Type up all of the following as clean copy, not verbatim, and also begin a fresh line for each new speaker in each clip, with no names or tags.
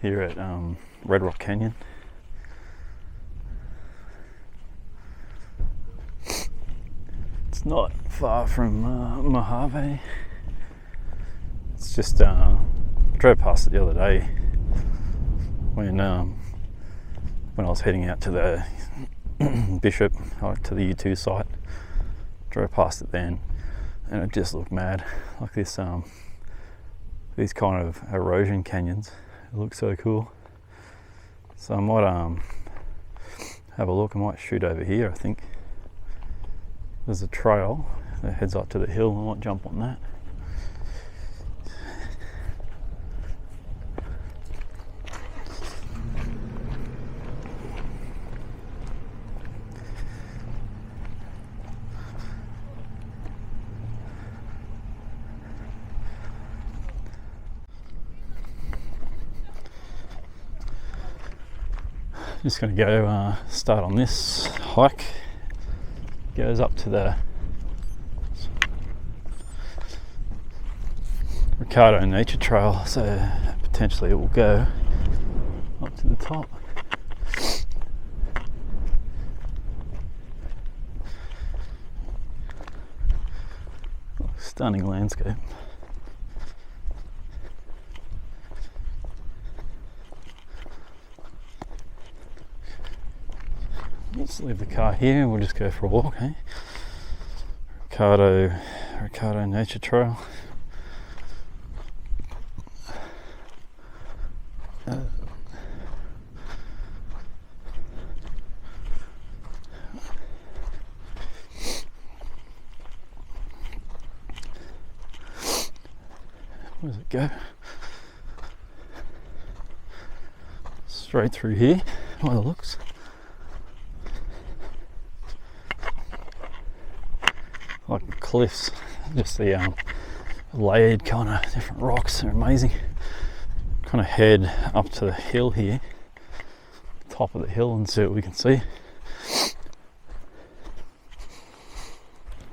here at Red Rock Canyon. It's not far from Mojave. It's just I drove past it the other day when I was heading out to the Bishop, to the U2 site. Drove past it then, and it just looked mad. Like this, these kind of erosion canyons. It looks so cool. So I might have a look. I might shoot over here. I think there's a trail that heads up to the hill. I might jump on that. Just going to go start on this hike. Goes up to the Ricardo Nature Trail, so potentially it will go up to the top. Stunning landscape. Let's leave the car here and we'll just go for a walk, eh? Ricardo Nature Trail. Where does it go? Straight through here, by the looks. Like cliffs, just the layered kind of different rocks are amazing. Kind of head up to the hill here, top of the hill, and see what we can see.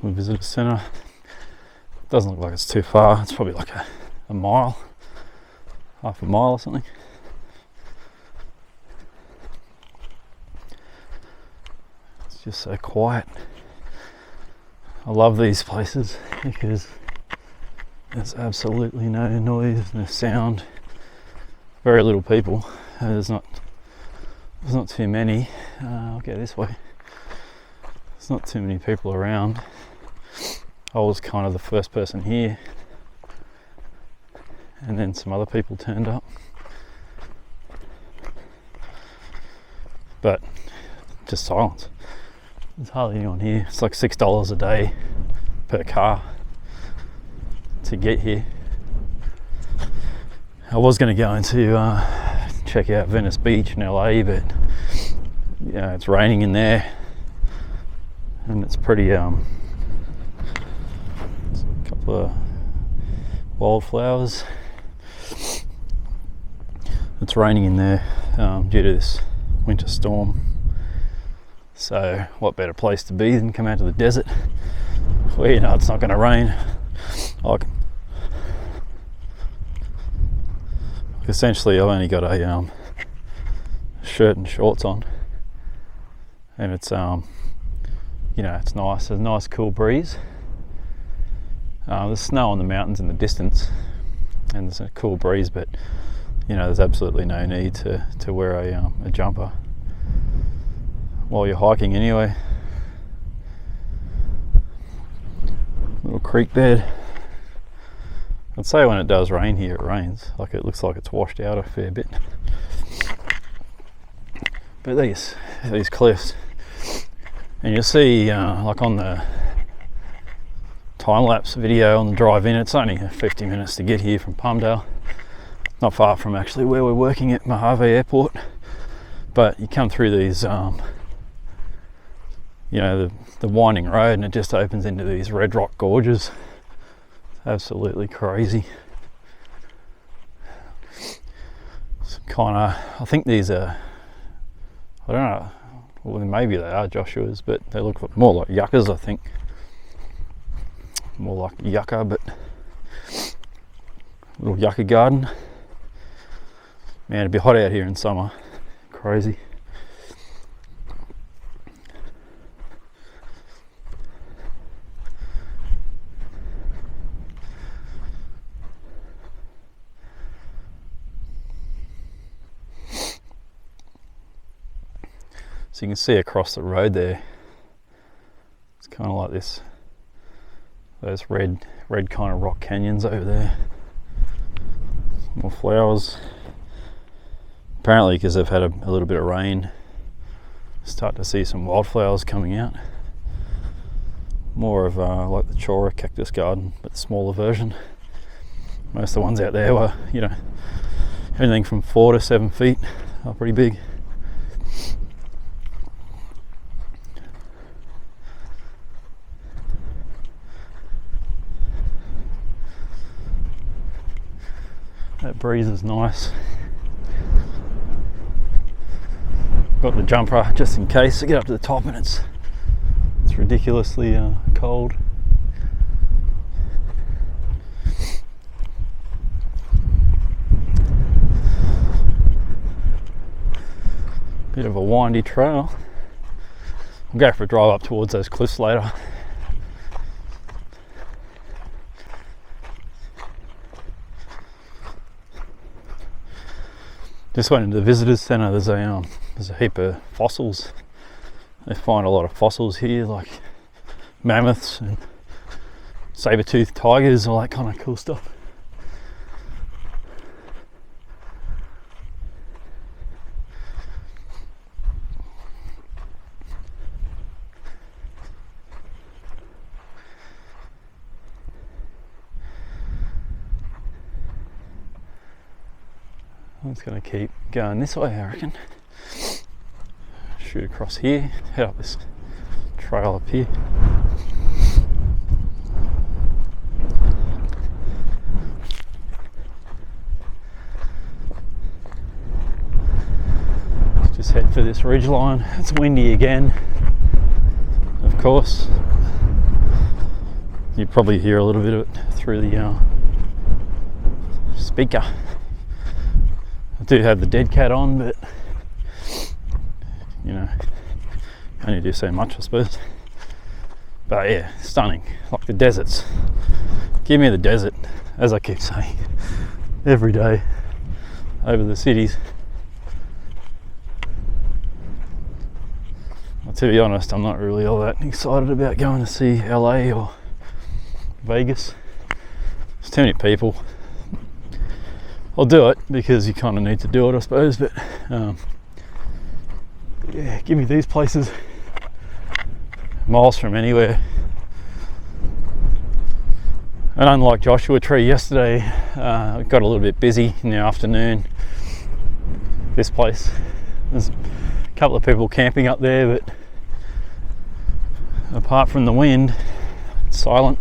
The visitor centre doesn't look like it's too far. It's probably like a mile, half a mile or something. It's just so quiet. I love these places because there's absolutely no noise, no sound, very little people. There's not too many. I'll go this way. There's not too many people around. I was kind of the first person here, and then some other people turned up. But just silence. There's hardly anyone here. It's like $6 a day per car to get here. I was going to go into check out Venice Beach in LA, but yeah, it's raining in there, and it's pretty it's a couple of wildflowers. It's raining in there due to this winter storm. So what better place to be than come out to the desert where you know it's not going to rain. Like essentially I've only got a shirt and shorts on, and it's you know, it's nice. There's a nice cool breeze. There's snow on the mountains in the distance and there's a cool breeze, but you know, there's absolutely no need to wear a jumper while you're hiking anyway. Little creek bed. I'd say when it does rain here, it rains. Like it looks like it's washed out a fair bit. But these cliffs, and you'll see like on the time-lapse video on the drive in, it's only 50 minutes to get here from Palmdale. Not far from actually where we're working at Mojave Airport. But you come through these you know, the winding road, and it just opens into these red rock gorges. It's absolutely crazy. It's kind of, I think these are, I don't know, well maybe they are Joshua's, but they look more like yuccas, I think. More like yucca, but little yucca garden. Man, it'd be hot out here in summer. Crazy. So you can see across the road there, it's kind of like this, those red kind of rock canyons over there. More flowers. Apparently because they've had a little bit of rain, start to see some wildflowers coming out. More of like the Chora cactus garden, but the smaller version. Most of the ones out there were, you know, anything from 4 to 7 feet, are pretty big. That breeze is nice. Got the jumper just in case to get up to the top, and it's ridiculously cold. Bit of a windy trail. We'll go for a drive up towards those cliffs later. Just went into the visitors centre. There's a heap of fossils. They find a lot of fossils here, like mammoths and saber-toothed tigers, all that kind of cool stuff. I'm just going to keep going this way, I reckon. Shoot across here, head up this trail up here. Just head for this ridge line. It's windy again, of course. You probably hear a little bit of it through the speaker. I do have the dead cat on, but you know, only do so much, I suppose. But yeah, stunning, like the deserts. Give me the desert, as I keep saying, every day over the cities. Well, to be honest, I'm not really all that excited about going to see LA or Vegas. There's too many people. I'll do it because you kind of need to do it, I suppose, but yeah, give me these places miles from anywhere. And unlike Joshua Tree yesterday, it got a little bit busy in the afternoon. This place, there's a couple of people camping up there, but apart from the wind, it's silent.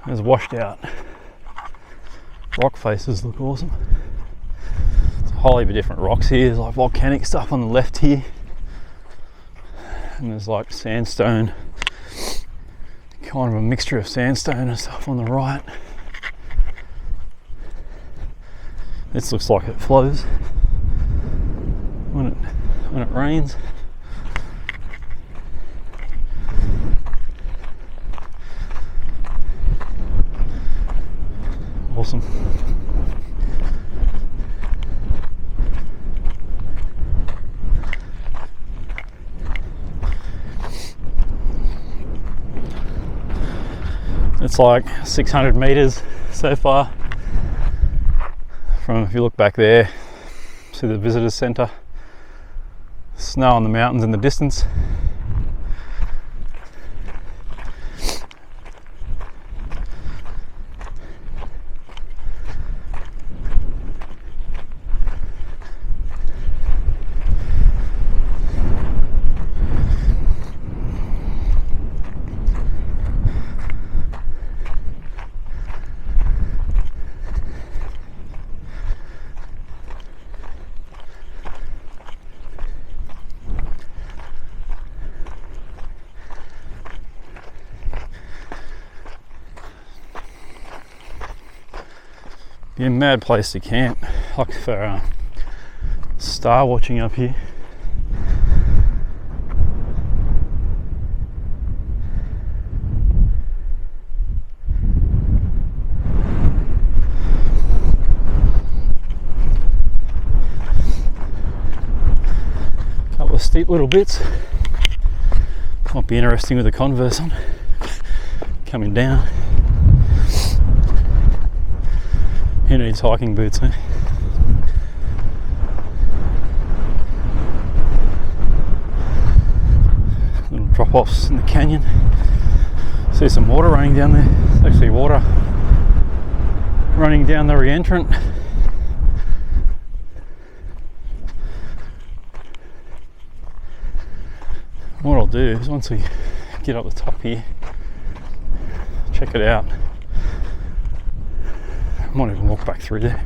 There's washed out rock faces, look awesome. There's a whole heap of different rocks here. There's like volcanic stuff on the left here, and there's like sandstone, kind of a mixture of sandstone and stuff on the right. This looks like it flows when it rains. Awesome. It's like 600 meters so far from, if you look back there, see the visitors center, snow on the mountains in the distance. Be a mad place to camp, like for star watching up here. Couple of steep little bits. Might be interesting with the Converse on. Coming down. Who needs hiking boots, eh? Little drop-offs in the canyon. See some water running down there. It's actually water running down the re-entrant. What I'll do is once we get up the top here, check it out. I might even walk back through there.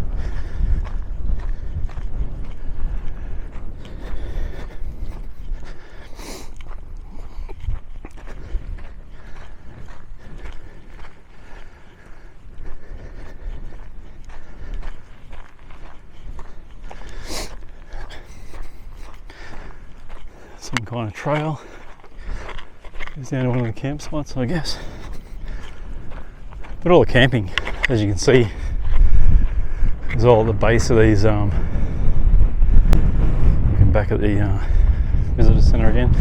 Some kind of trail goes down to one of the campsites, I guess. But all the camping, as you can see, is all at the base of these. Looking back at the visitor centre again,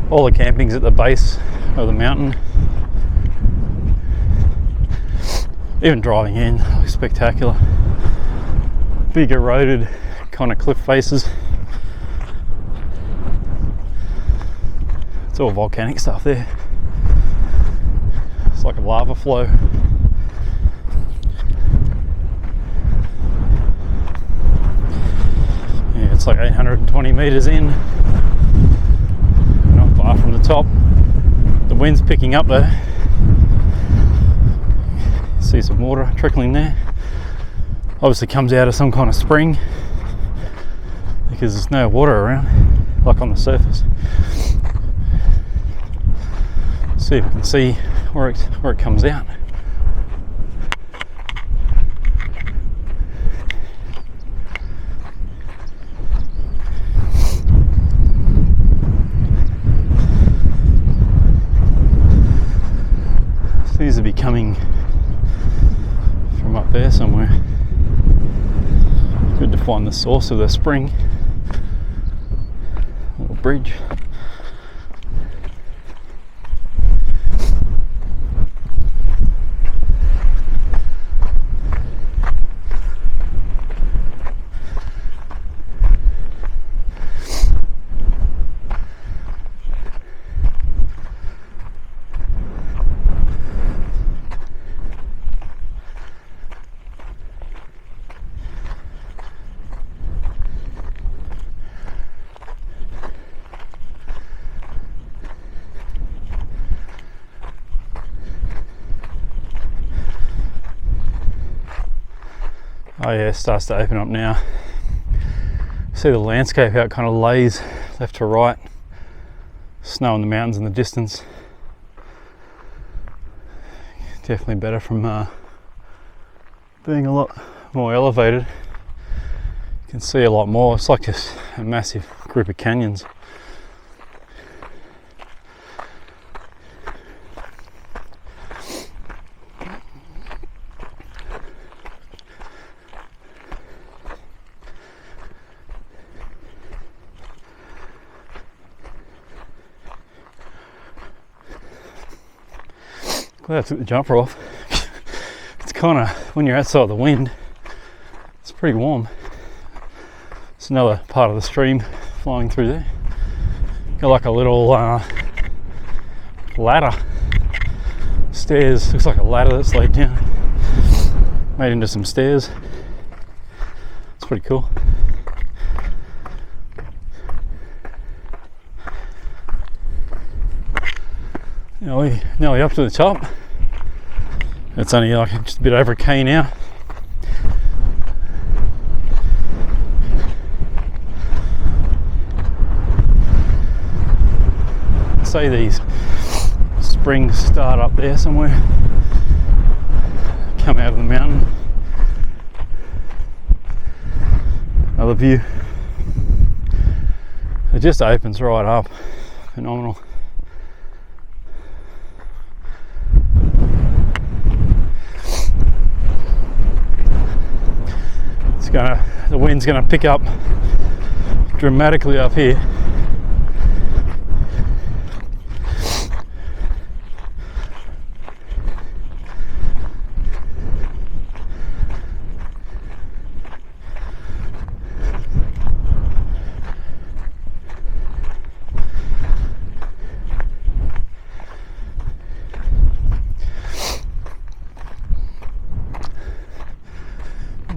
all the camping's at the base of the mountain. Even driving in, spectacular. Big eroded kind of cliff faces. It's all volcanic stuff there. It's like a lava flow. Yeah, it's like 820 metres in. Not far from the top. The wind's picking up though. See some water trickling there. Obviously comes out of some kind of spring because there's no water around, like on the surface. See if we can see where it comes out. Seems to be coming from up there somewhere. Good to find the source of the spring. Little bridge. Oh yeah, it starts to open up now. See the landscape, how it kind of lays left to right. Snow in the mountains in the distance. Definitely better from being a lot more elevated. You can see a lot more. It's like just a massive group of canyons. Glad I took the jumper off. It's kind of, when you're outside the wind, it's pretty warm. It's another part of the stream flowing through there. Got like a little ladder. Stairs, looks like a ladder that's laid down. Made into some stairs. It's pretty cool. Nearly up to the top. It's only like just a bit over a K now. Say these springs start up there somewhere, come out of the mountain, another view. It just opens right up. Phenomenal. The wind's gonna pick up dramatically up here.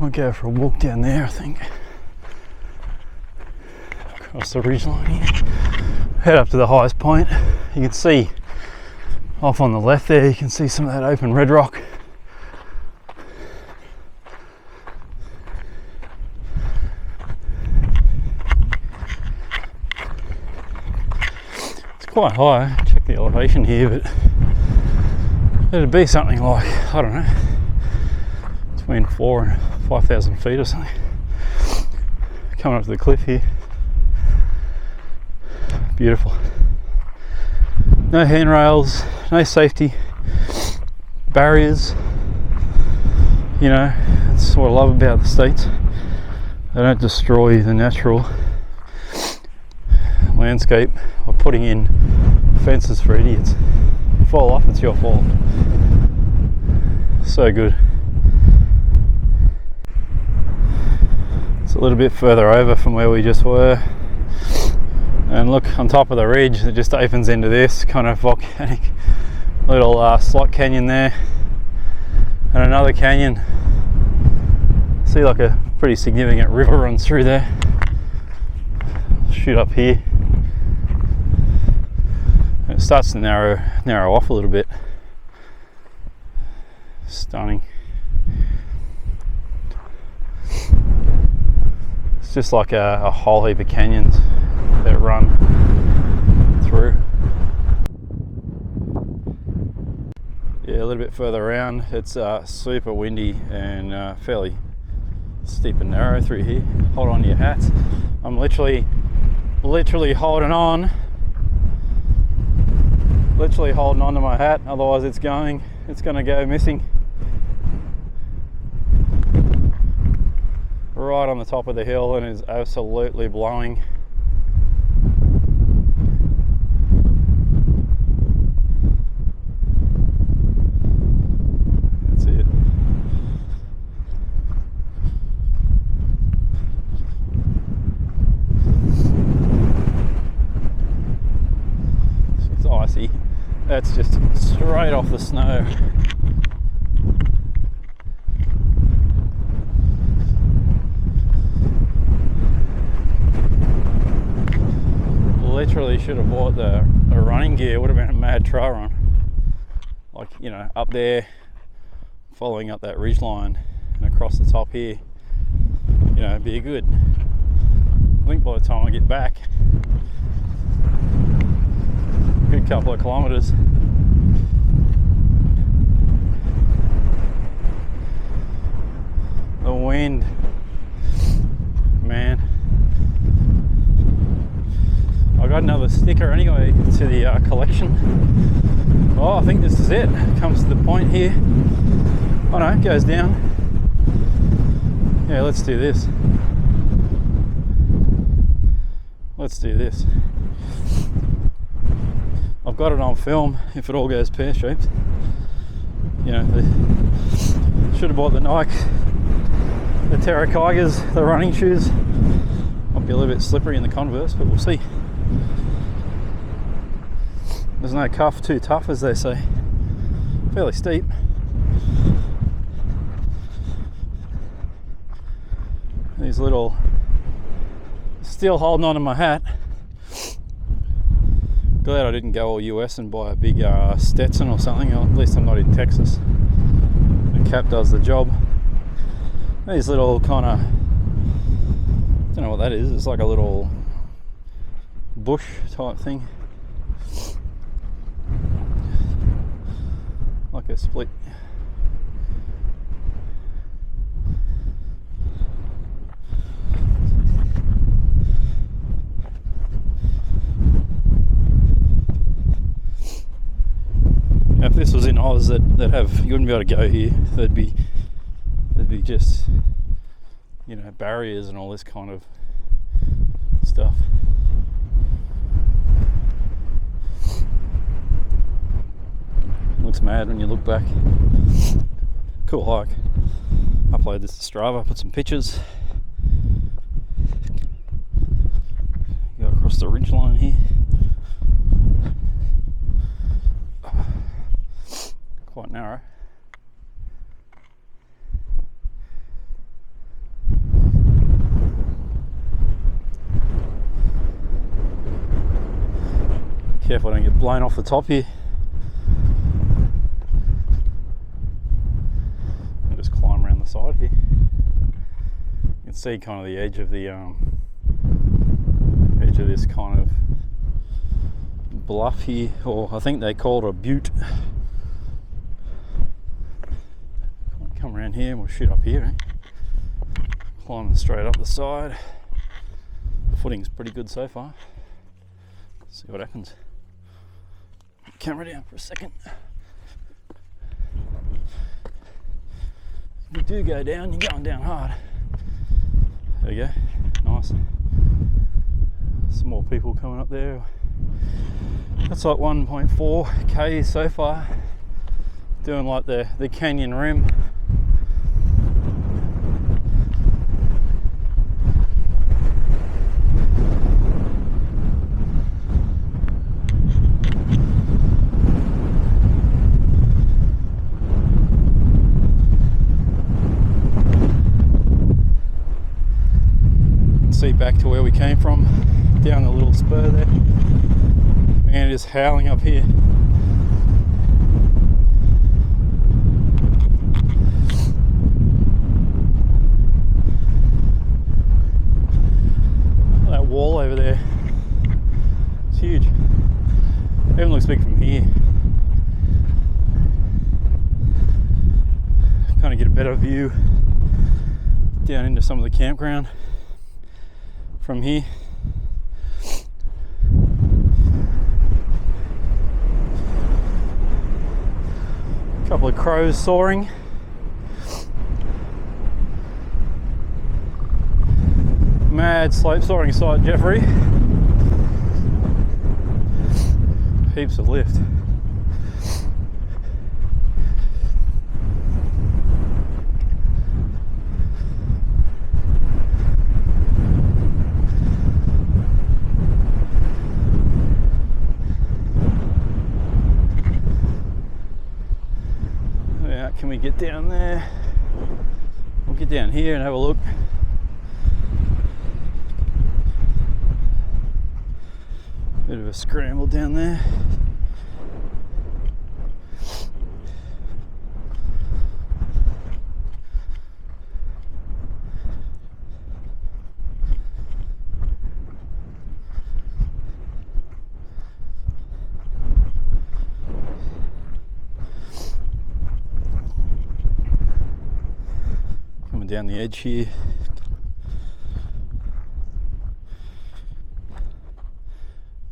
I'll go for a walk down there, I think. Across the ridgeline here. Head up to the highest point. You can see off on the left there, you can see some of that open red rock. It's quite high. Check the elevation here, but it'd be something like, I don't know, between 4,000 and 5,000 feet or something. Coming up to the cliff here. Beautiful. No handrails, no safety barriers. You know, that's what I love about the States. They don't destroy the natural landscape by putting in fences for idiots. If you fall off, it's your fault. So good. It's a little bit further over from where we just were, and look, on top of the ridge it just opens into this kind of volcanic little slot canyon there, and another canyon. See, like a pretty significant river runs through there. Shoot up here, and it starts to narrow off a little bit. Stunning. It's just like a whole heap of canyons that run through. Yeah, a little bit further around, it's super windy and fairly steep and narrow through here. Hold on to your hats. I'm literally holding on. Literally holding on to my hat, otherwise it's gonna go missing. Right on the top of the hill, and is absolutely blowing. That's it. It's icy. That's just straight off the snow. Literally should have bought the running gear. Would have been a mad trail run, like, you know, up there following up that ridge line and across the top here. You know, it'd be a good, I think by the time I get back, a good couple of kilometers. The wind, man. I got another sticker anyway to the collection. Oh, I think this is it. Comes to the point here. Oh no, it goes down. Yeah, let's do this. Let's do this. I've got it on film if it all goes pear-shaped. You know, should have bought the Nike, the Terra Kaigas, the running shoes. Might be a little bit slippery in the Converse, but we'll see. There's no cuff too tough, as they say. Fairly steep. These little, still holding on to my hat. Glad I didn't go all US and buy a big Stetson or something. At least I'm not in Texas. The cap does the job. These little kind of, don't know what that is. It's like a little bush type thing. Like a split. this was in Oz, that have, you wouldn't be able to go here. There'd be just, you know, barriers and all this kind of stuff. Looks mad when you look back. Cool hike. Upload this to Strava, put some pictures. Go across the ridge line here. Quite narrow. Careful I don't get blown off the top here. I'll just climb around the side here. You can see kind of the edge of the this kind of bluff here, or I think they call it a butte. Come around here and we'll shoot up here. Climbing straight up the side. Footing's pretty good so far. See what happens. Camera down for a second. If you do go down, you're going down hard. There you go. Nice. Some more people coming up there. That's like 1.4k so far. Doing like the canyon rim. See back to where we came from, down the little spur there, and it is howling up here. That wall over there, it's huge. Even looks big from here. Kind of get a better view down into some of the campground from here. A couple of crows soaring. Mad slope soaring site, Jeffrey. Heaps of lift. Can we get down there? We'll get down here and have a look. Bit of a scramble down there. Down the edge here.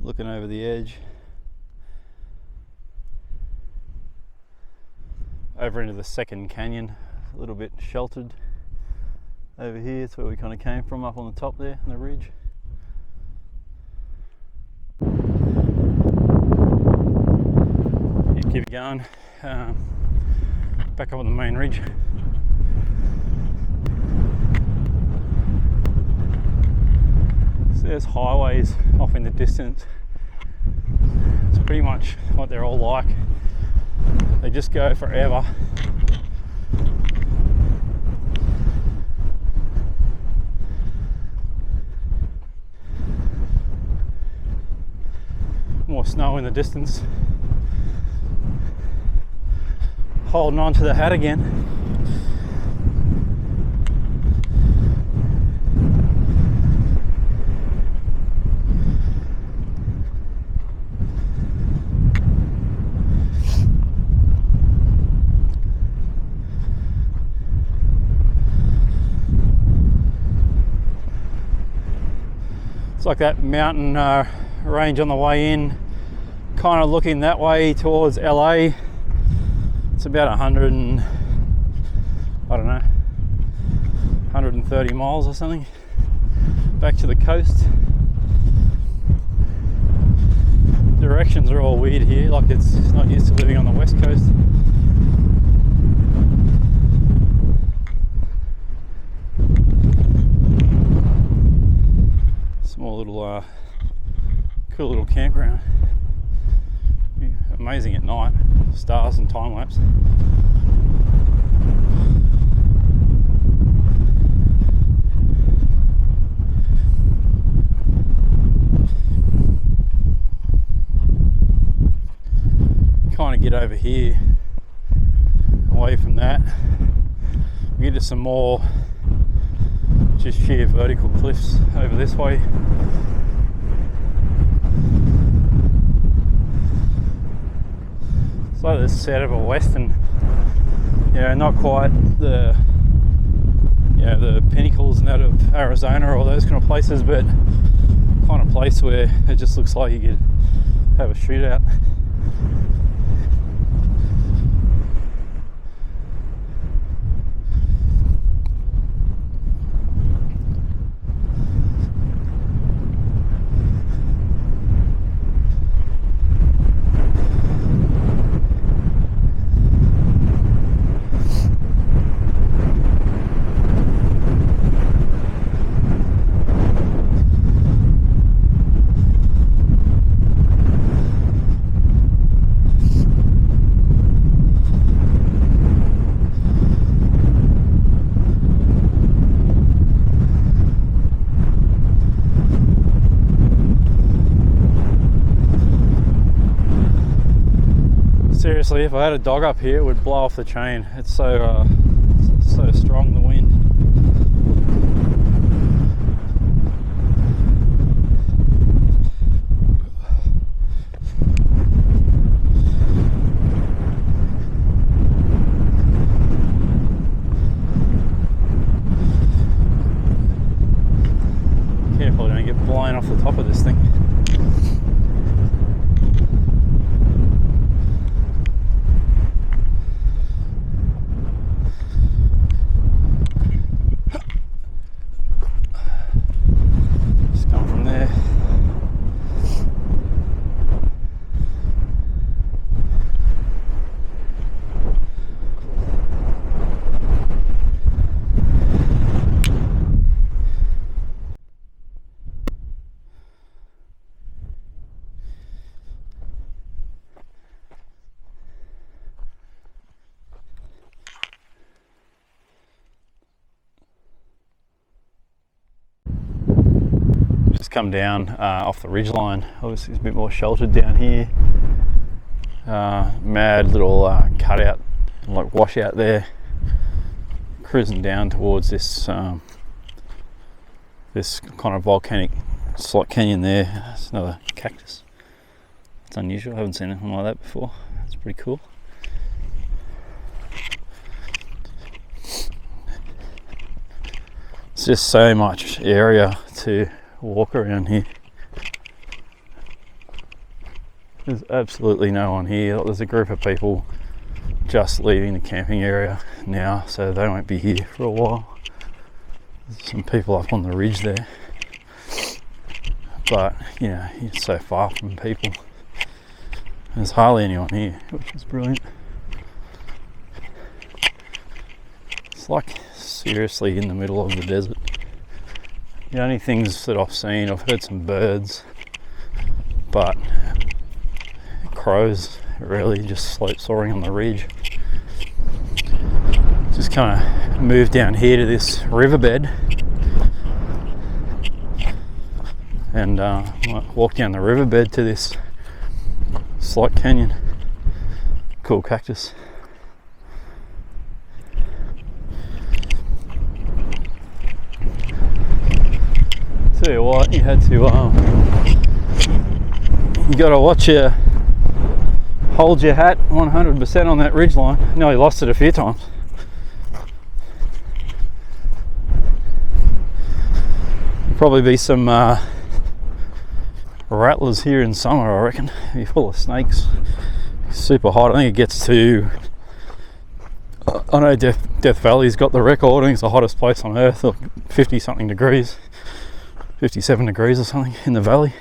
Looking over the edge. Over into the second canyon, a little bit sheltered over here. It's where we kind of came from, up on the top there on the ridge. Yeah, keep it going. Back up on the main ridge. There's highways off in the distance. It's pretty much what they're all like. They just go forever. More snow in the distance. Holding on to the hat again. It's like that mountain range on the way in, kind of looking that way towards LA. It's about 100 and, I don't know, 130 miles or something back to the coast. Directions are all weird here, like it's not used to living on the west coast. Small little cool little campground. Amazing at night, stars and time lapse. Kind of get over here, away from that, we get to some more just sheer vertical cliffs over this way. It's like the set of a western, not quite the the pinnacles and that of Arizona or those kind of places, but kind of place where it just looks like you could have a shootout. Seriously, if I had a dog up here, it would blow off the chain. It's so strong, the wind. Careful, I don't get blown off the top of this thing. Come down off the ridgeline. Obviously it's a bit more sheltered down here. Mad little cutout, like washout there. Cruising down towards this this kind of volcanic slot canyon there. It's another cactus. It's unusual. I haven't seen anything like that before. It's pretty cool. It's just so much area to walk around here. There's absolutely no one here. There's a group of people just leaving the camping area now, so they won't be here for a while. There's some people up on the ridge there, but it's so far from people. There's hardly anyone here, which is brilliant. It's like seriously in the middle of the desert. The only things that I've seen, I've heard some birds, but crows really just slope soaring on the ridge. Just kind of moved down here to this riverbed and walk down the riverbed to this slot canyon. Cool cactus. Tell you what, you had to you got to watch your hold your hat 100% on that ridgeline. Nearly lost it a few times. There'll probably be some rattlers here in summer, I reckon. It'll be full of snakes. It's super hot. I think it gets to I know Death Valley's got the record. I think it's the hottest place on earth, like 50 something degrees, 57 degrees or something in the valley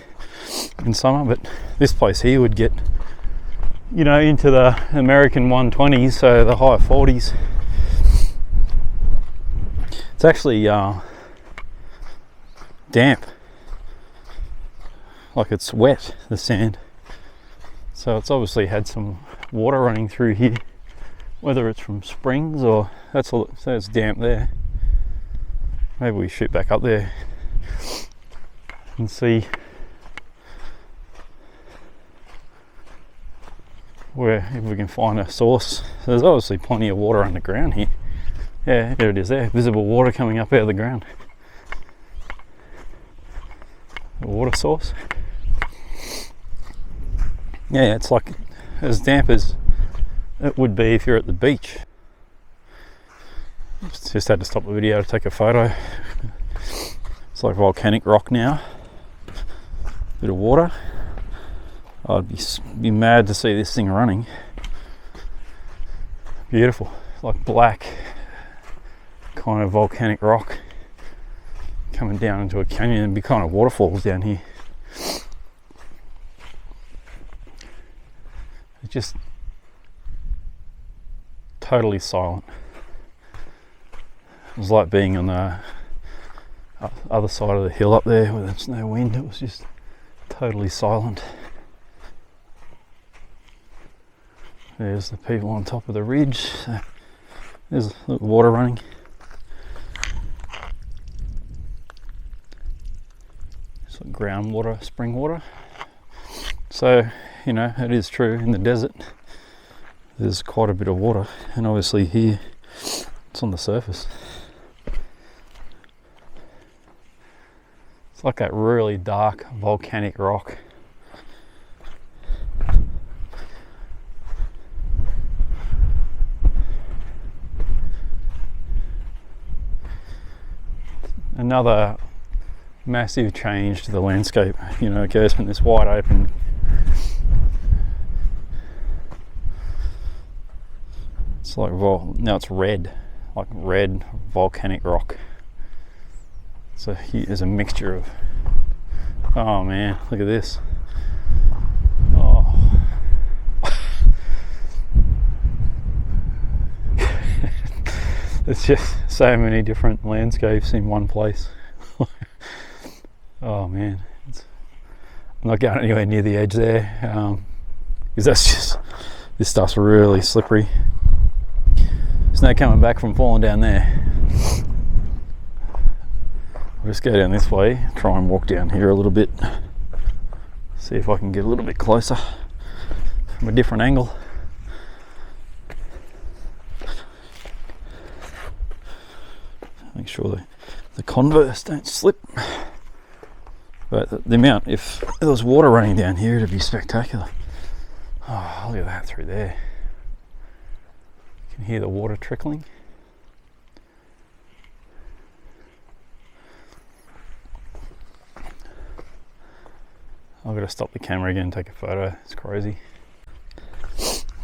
in summer. But this place here would get, you know, into the American 120s, so the high 40s. It's actually damp, like it's wet, the sand. So it's obviously had some water running through here, whether it's from springs or that's all. So it's damp there. Maybe we shoot back up there and see where, if we can find a source. So there's obviously plenty of water underground here. Yeah, there it is there. Visible water coming up out of the ground. A water source. Yeah, it's like as damp as it would be if you're at the beach. Just had to stop the video to take a photo. It's like volcanic rock now. Bit of water. I'd be mad to see this thing running. Beautiful. It's like black kind of volcanic rock coming down into a canyon, and be kind of waterfalls down here. It's just totally silent. It was like being on the other side of the hill up there where there's no wind. It was just totally silent. There's the people on top of the ridge. So there's the water running. It's like groundwater, spring water. So, you know, it is true, in the desert there's quite a bit of water, and obviously here it's on the surface. It's like that really dark volcanic rock. Another massive change to the landscape. You know, it goes from this wide open like now it's red, like red volcanic rock. So here's a mixture of, oh man, look at this. Oh. It's just so many different landscapes in one place. Oh man, I'm not going anywhere near the edge there, because that's just, this stuff's really slippery. There's no coming back from falling down there. I'll just go down this way, try and walk down here a little bit, see if I can get a little bit closer from a different angle. Make sure the Converse don't slip. But the amount, if there was water running down here, it'd be spectacular. Oh, look at that through there. You can hear the water trickling. I've got to stop the camera again and take a photo. It's crazy.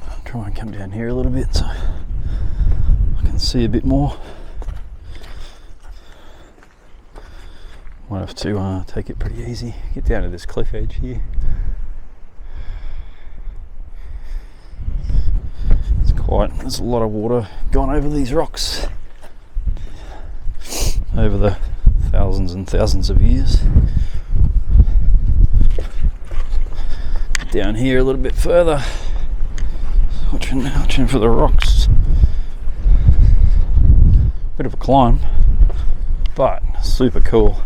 I'll try and come down here a little bit so I can see a bit more. Might have to take it pretty easy. Get down to this cliff edge here. There's a lot of water gone over these rocks over the thousands and thousands of years. Down here a little bit further, watching for the rocks. Bit of a climb, but super cool.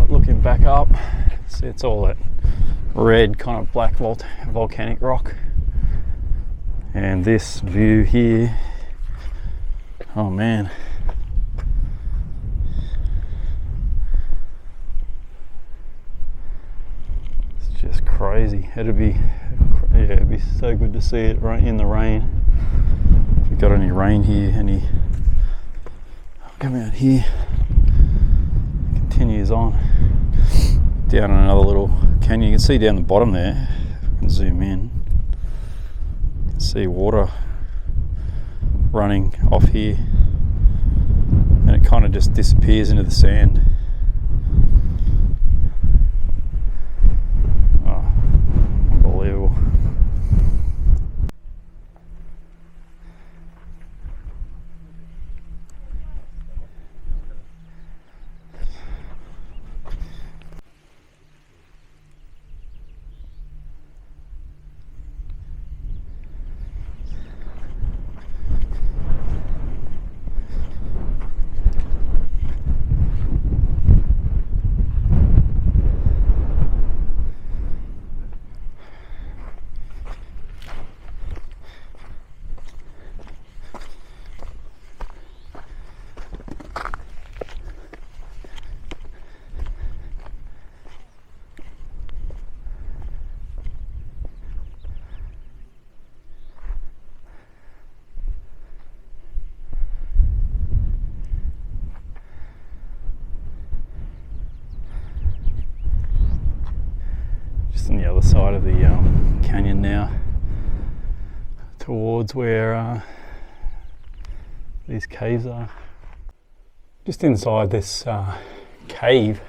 Looking back up, see, it's all that red kind of black volcanic rock. And this view here, oh man, it's just crazy. It'd be so good to see it right in the rain. If we got any rain here, come out here, continues on down another little canyon. You can see down the bottom there, if I can zoom in. See water running off here, and it kind of just disappears into the sand. Oh, unbelievable. On the other side of the canyon now, towards where these caves are. Just inside this cave,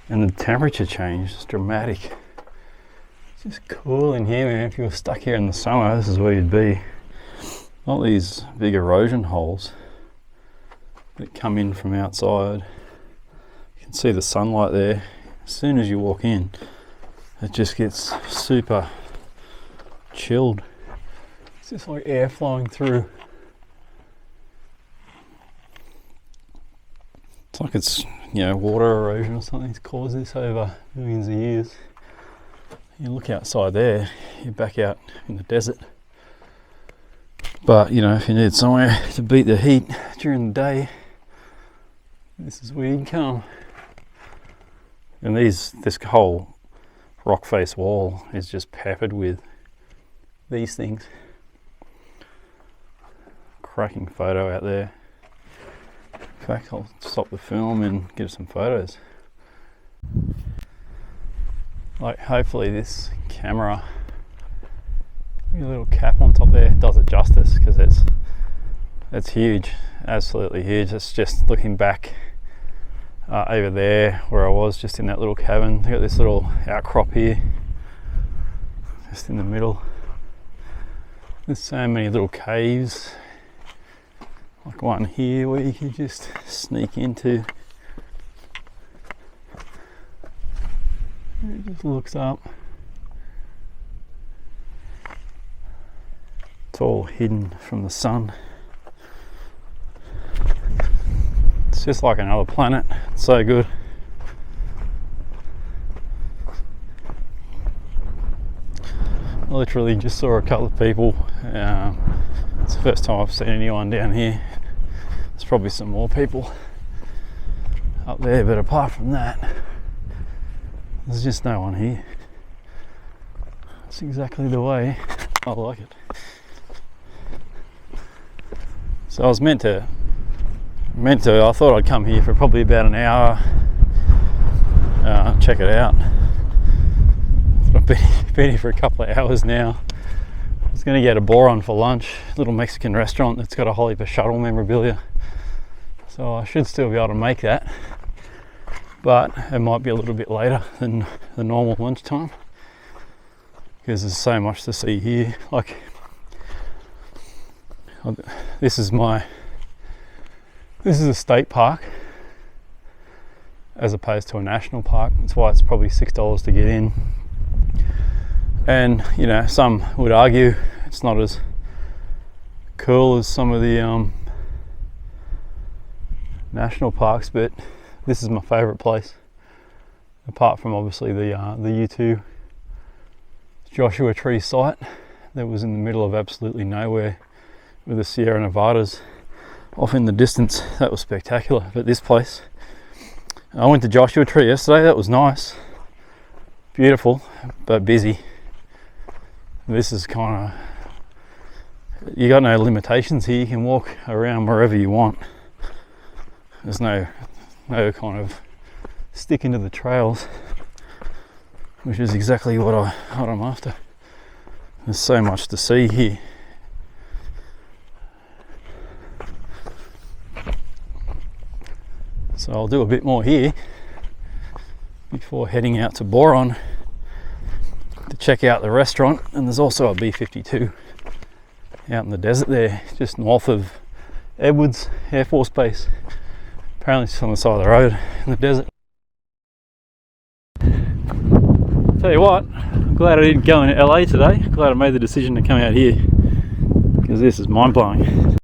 and the temperature change is dramatic. It's just cool in here, man. If you were stuck here in the summer, this is where you'd be. Not these big erosion holes that come in from outside. You can see the sunlight there. As soon as you walk in, it just gets super chilled. It's just like air flowing through. It's like it's, you know, water erosion or something. It's caused this over millions of years. You look outside there, you're back out in the desert. But, you know, if you need somewhere to beat the heat during the day, this is where you come. And this whole rock face wall is just peppered with these things. Cracking photo out there. In fact, I'll stop the film and get some photos. Like, hopefully this camera, a little cap on top there, does it justice, because it's huge, absolutely huge. It's just looking back over there where I was, just in that little cabin. They got this little outcrop here, just in the middle. There's so many little caves, like one here where you can just sneak into. It just looks up. It's all hidden from the sun. It's just like another planet. It's so good. I literally just saw a couple of people. It's the first time I've seen anyone down here. There's probably some more people up there, but apart from that, there's just no one here. It's exactly the way I like it. So I was meant to, I thought I'd come here for probably about an hour, check it out. I've been here for a couple of hours now. I was going to get a Boron for lunch, a little Mexican restaurant that's got a Holly Shuttle memorabilia. So I should still be able to make that, but it might be a little bit later than the normal lunchtime, because there's so much to see here. Like, this is a state park as opposed to a national park. That's why it's probably $6 to get in. And, you know, some would argue it's not as cool as some of the national parks, but this is my favourite place, apart from obviously the U2 Joshua Tree site that was in the middle of absolutely nowhere with the Sierra Nevadas off in the distance. That was spectacular. But this place, I went to Joshua Tree yesterday. That was nice, beautiful, but busy. This is kind of, you got no limitations here. You can walk around wherever you want. There's no kind of sticking to the trails, which is exactly what I'm after. There's so much to see here. So I'll do a bit more here before heading out to Boron to check out the restaurant. And there's also a B-52 out in the desert there, just north of Edwards Air Force Base. Apparently it's on the side of the road in the desert. Tell you what, I'm glad I didn't go into LA today. Glad I made the decision to come out here, because this is mind-blowing.